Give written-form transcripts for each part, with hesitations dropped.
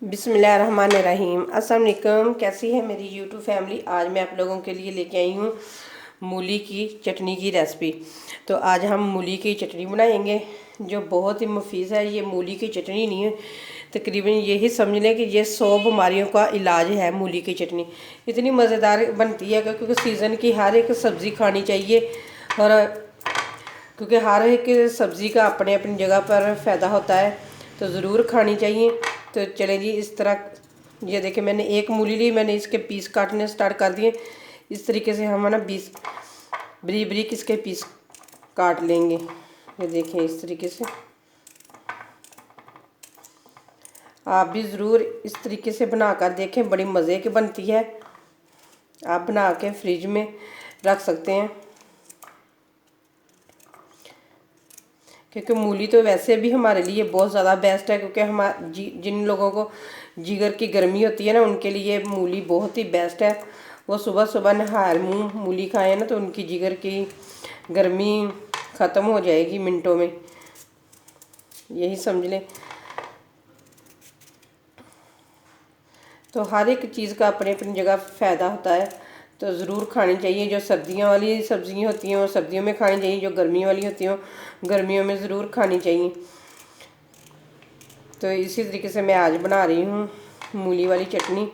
बिस्मिल्लाहिर्रहमानिर्रहीम। अस्सलाम वालेकुम। कैसी है मेरी यूट्यूब फैमिली। आज मैं आप लोगों के लिए लेके आई हूँ मूली की चटनी की रेसिपी। तो आज हम मूली की चटनी बनाएंगे जो बहुत ही मुफीद है। ये मूली की चटनी नहीं है, तकरीबन यही समझ लें कि ये 100 बीमारियों का इलाज है। मूली की चटनी इतनी मज़ेदार बनती है क्योंकि सीज़न की हर एक सब्ज़ी खानी चाहिए, और क्योंकि हर एक सब्ज़ी का अपने अपनी जगह पर फ़ायदा होता है, तो ज़रूर खानी चाहिए। तो चलें जी, इस तरह ये देखिए मैंने एक मूली ली, मैंने इसके पीस काटने स्टार्ट कर दिए। इस तरीके से हम ना बरीक बरीक इसके पीस काट लेंगे। ये देखें इस तरीके से। आप भी ज़रूर इस तरीके से बनाकर देखें, बड़ी मज़े की बनती है। आप बना के फ्रिज में रख सकते हैं, क्योंकि मूली तो वैसे भी हमारे लिए बहुत ज़्यादा बेस्ट है। क्योंकि जिन लोगों को जिगर की गर्मी होती है ना, उनके लिए मूली बहुत ही बेस्ट है। वो सुबह सुबह नहार मुँह मूली खाएं ना, तो उनकी जिगर की गर्मी ख़त्म हो जाएगी मिनटों में, यही समझ लें। तो हर एक चीज़ का अपनी अपनी जगह फ़ायदा होता है, तो ज़रूर खानी चाहिए। जो सर्दियों वाली सब्ज़ियाँ होती हैं वो सर्दियों में खानी चाहिए, जो गर्मियों वाली होती हैं गर्मियों में ज़रूर खानी चाहिए। तो इसी तरीके से मैं आज बना रही हूँ मूली वाली चटनी।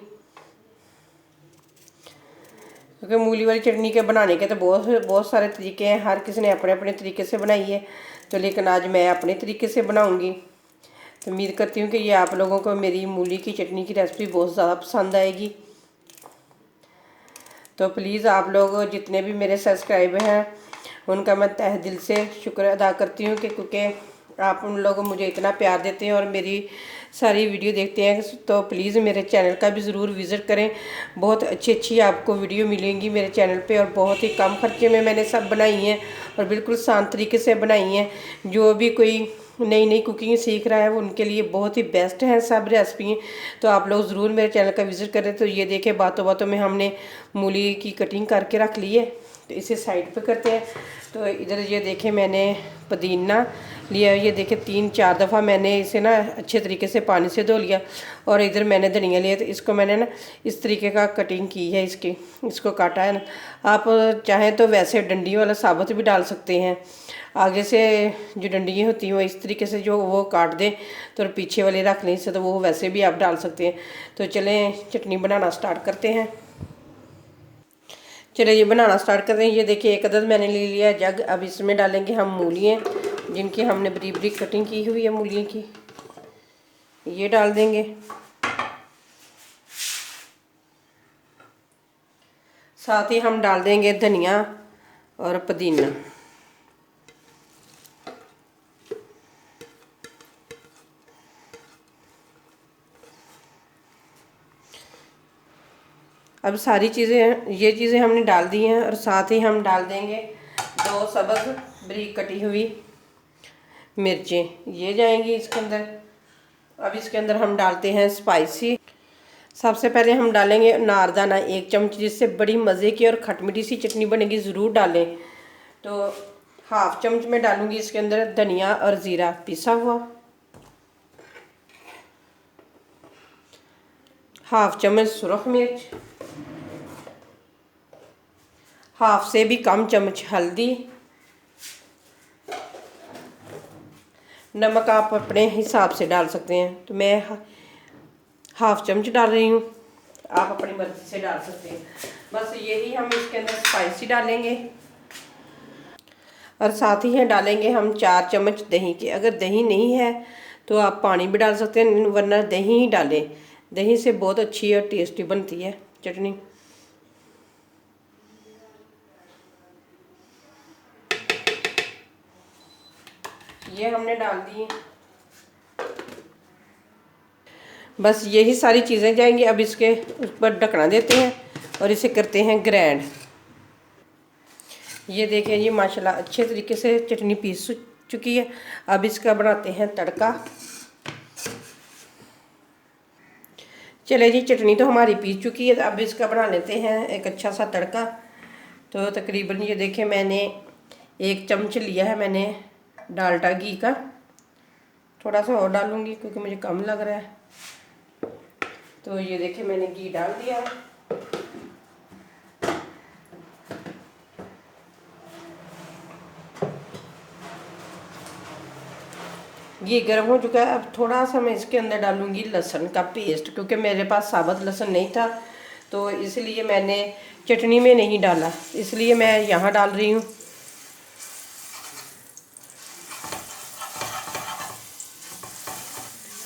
क्योंकि मूली वाली चटनी के बनाने के तो बहुत सारे तरीके हैं, हर किसी ने अपने अपने तरीके से बनाई है। तो लेकिन आज मैं अपने तरीके से बनाऊँगी। तो उम्मीद करती हूँ कि ये आप लोगों को मेरी मूली की चटनी की रेसिपी बहुत ज़्यादा पसंद आएगी। तो प्लीज़ आप लोग जितने भी मेरे सब्सक्राइबर हैं उनका मैं तहे दिल से शुक्र अदा करती हूँ, कि क्योंकि आप उन लोग मुझे इतना प्यार देते हैं और मेरी सारी वीडियो देखते हैं। तो प्लीज़ मेरे चैनल का भी ज़रूर विज़िट करें। बहुत अच्छी अच्छी आपको वीडियो मिलेंगी मेरे चैनल पे, और बहुत ही कम खर्चे में मैंने सब बनाई हैं और बिल्कुल आसान तरीके से बनाई हैं। जो भी कोई नई नई कुकिंग सीख रहा है वो उनके लिए बहुत ही बेस्ट है सब रेसिपी। तो आप लोग ज़रूर मेरे चैनल का विज़िट करें। तो ये देखें बातों बातों में हमने मूली की कटिंग करके रख ली है, तो इसे साइड पे करते हैं। तो इधर ये देखें मैंने पुदीना लिया, ये देखें 3-4 दफ़ा मैंने इसे ना अच्छे तरीके से पानी से धो लिया। और इधर मैंने धनिया लिया, तो इसको मैंने ना इस तरीके का कटिंग की है, इसको काटा है ना। आप चाहें तो वैसे डंडी वाला साबुत भी डाल सकते हैं। आगे से जो डंडियाँ होती हैं वो इस तरीके से जो वो काट दें, तो पीछे वाले रख लें इससे, तो वो वैसे भी आप डाल सकते हैं। तो चलें चटनी बनाना स्टार्ट करते हैं। चलिए ये बनाना स्टार्ट कर रहे हैं। ये देखिए एक अदद मैंने ले लिया जग। अब इसमें डालेंगे हम मूलियाँ, जिनकी हमने बरीक बरीक कटिंग की हुई है मूलियों की, ये डाल देंगे। साथ ही हम डाल देंगे धनिया और पुदीना। अब सारी चीज़ें ये चीज़ें हमने डाल दी हैं, और साथ ही हम डाल देंगे 2 सब्ज़ बरीक कटी हुई मिर्चें, ये जाएंगी इसके अंदर। अब इसके अंदर हम डालते हैं स्पाइसी। सबसे पहले हम डालेंगे नारदाना 1 चम्मच, जिससे बड़ी मज़े की और खटमिठी सी चटनी बनेगी, ज़रूर डालें। तो 1/2 चम्मच में डालूंगी इसके अंदर धनिया और ज़ीरा पिसा हुआ। 1/2 चम्मच सुरख मिर्च, 1/2 से भी कम चम्मच हल्दी। नमक आप अपने हिसाब से डाल सकते हैं, तो मैं 1/2 चम्मच डाल रही हूँ, आप अपनी मर्ज़ी से डाल सकते हैं। बस यही हम इसके अंदर स्पाइसी डालेंगे। और साथ ही डालेंगे हम 4 चम्मच दही के। अगर दही नहीं है तो आप पानी भी डाल सकते हैं, वरना दही ही डालें। दही से बहुत अच्छी और टेस्टी बनती है चटनी। ये हमने डाल दी। बस यही सारी चीज़ें जाएंगी। अब इसके ऊपर ढकना देते हैं और इसे करते हैं ग्राइंड। ये देखें ये माशाल्लाह अच्छे तरीके से चटनी पीस चुकी है। अब इसका बनाते हैं तड़का। चले जी, चटनी तो हमारी पीस चुकी है, अब इसका बना लेते हैं एक अच्छा सा तड़का। तो तकरीबन ये देखें मैंने 1 चम्मच लिया है मैंने डालडा घी का। थोड़ा सा और डालूंगी क्योंकि मुझे कम लग रहा है। तो ये देखिए मैंने घी डाल दिया है। घी गर्म हो चुका है। अब थोड़ा सा मैं इसके अंदर डालूंगी लहसुन का पेस्ट, क्योंकि मेरे पास साबुत लहसुन नहीं था तो इसलिए मैंने चटनी में नहीं डाला, इसलिए मैं यहाँ डाल रही हूँ।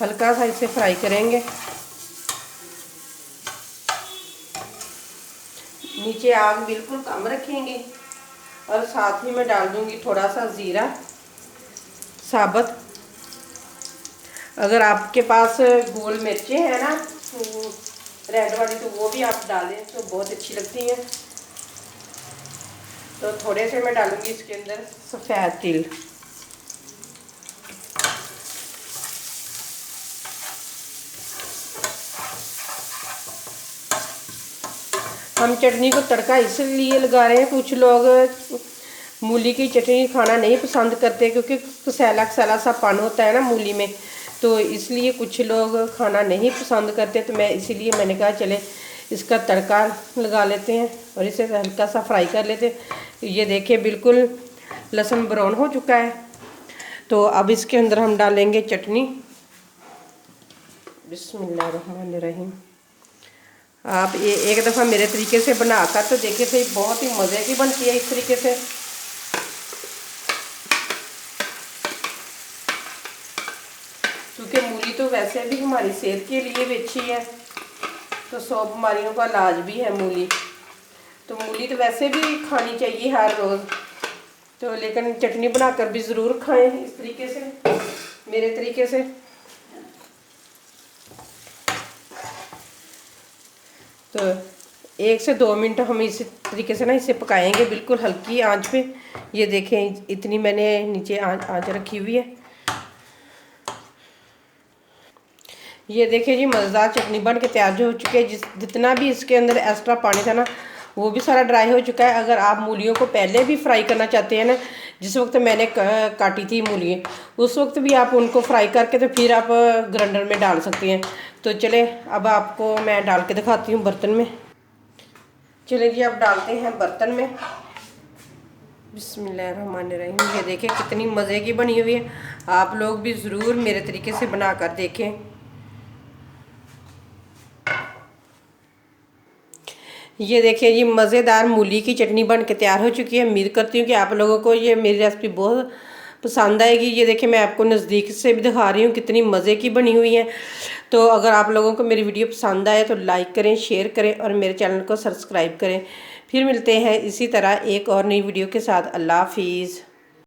हल्का सा इसे फ्राई करेंगे। नीचे आग बिल्कुल कम रखेंगे और साथ ही मैं डाल दूंगी थोड़ा सा ज़ीरा साबुत। अगर आपके पास गोल मिर्चें हैं ना रेड वाली, तो वो भी आप डालें तो बहुत अच्छी लगती हैं। तो थोड़े से मैं डालूंगी इसके अंदर सफ़ेद तिल। हम चटनी को तड़का इसलिए लगा रहे हैं, कुछ लोग मूली की चटनी खाना नहीं पसंद करते क्योंकि सैला सैला सा पान होता है ना मूली में, तो इसलिए कुछ लोग खाना नहीं पसंद करते। तो मैं इसीलिए मैंने कहा चले इसका तड़का लगा लेते हैं और इसे हल्का सा फ्राई कर लेते हैं। ये देखिए बिल्कुल लहसुन ब्राउन हो चुका है। तो अब इसके अंदर हम डालेंगे चटनी। बिस्मिल्लाहिर्रहमानिर्रहीम। आप ये एक दफ़ा मेरे तरीके से बनाकर तो देखिए सही, बहुत ही मज़े की बनती है इस तरीके से। क्योंकि मूली तो वैसे भी हमारी सेहत के लिए भी अच्छी है, तो 100 बीमारियों का इलाज भी है मूली। तो मूली तो वैसे भी खानी चाहिए हर रोज़, तो लेकिन चटनी बनाकर भी ज़रूर खाएं इस तरीके से, मेरे तरीके से। तो 1 से 2 मिनट हम इसी तरीके से ना इसे पकाएंगे बिल्कुल हल्की आंच पे। ये देखें इतनी मैंने नीचे आंच रखी हुई है। ये देखिए जी मज़ेदार चटनी बन के तैयार हो चुकी है। जितना भी इसके अंदर एक्स्ट्रा पानी था ना वो भी सारा ड्राई हो चुका है। अगर आप मूलियों को पहले भी फ्राई करना चाहते हैं ना, जिस वक्त मैंने काटी थी मूली, उस वक्त भी आप उनको फ्राई करके तो फिर आप ग्राइंडर में डाल सकती हैं। तो चले अब आपको मैं डाल के दिखाती हूँ बर्तन में। चले जी अब डालते हैं बर्तन में। बिस्मिल्लाहिर्रहमानिर्रहीम। ये देखें कितनी मज़े की बनी हुई है। आप लोग भी ज़रूर मेरे तरीके से बना कर देखें। ये देखिए ये मज़ेदार मूली की चटनी बन के तैयार हो चुकी है। उम्मीद करती हूँ कि आप लोगों को ये मेरी रेसिपी बहुत पसंद आएगी। ये देखिए मैं आपको नज़दीक से भी दिखा रही हूँ कितनी मज़े की बनी हुई है। तो अगर आप लोगों को मेरी वीडियो पसंद आए तो लाइक करें, शेयर करें और मेरे चैनल को सब्सक्राइब करें। फिर मिलते हैं इसी तरह एक और नई वीडियो के साथ। अल्लाह हाफिज़।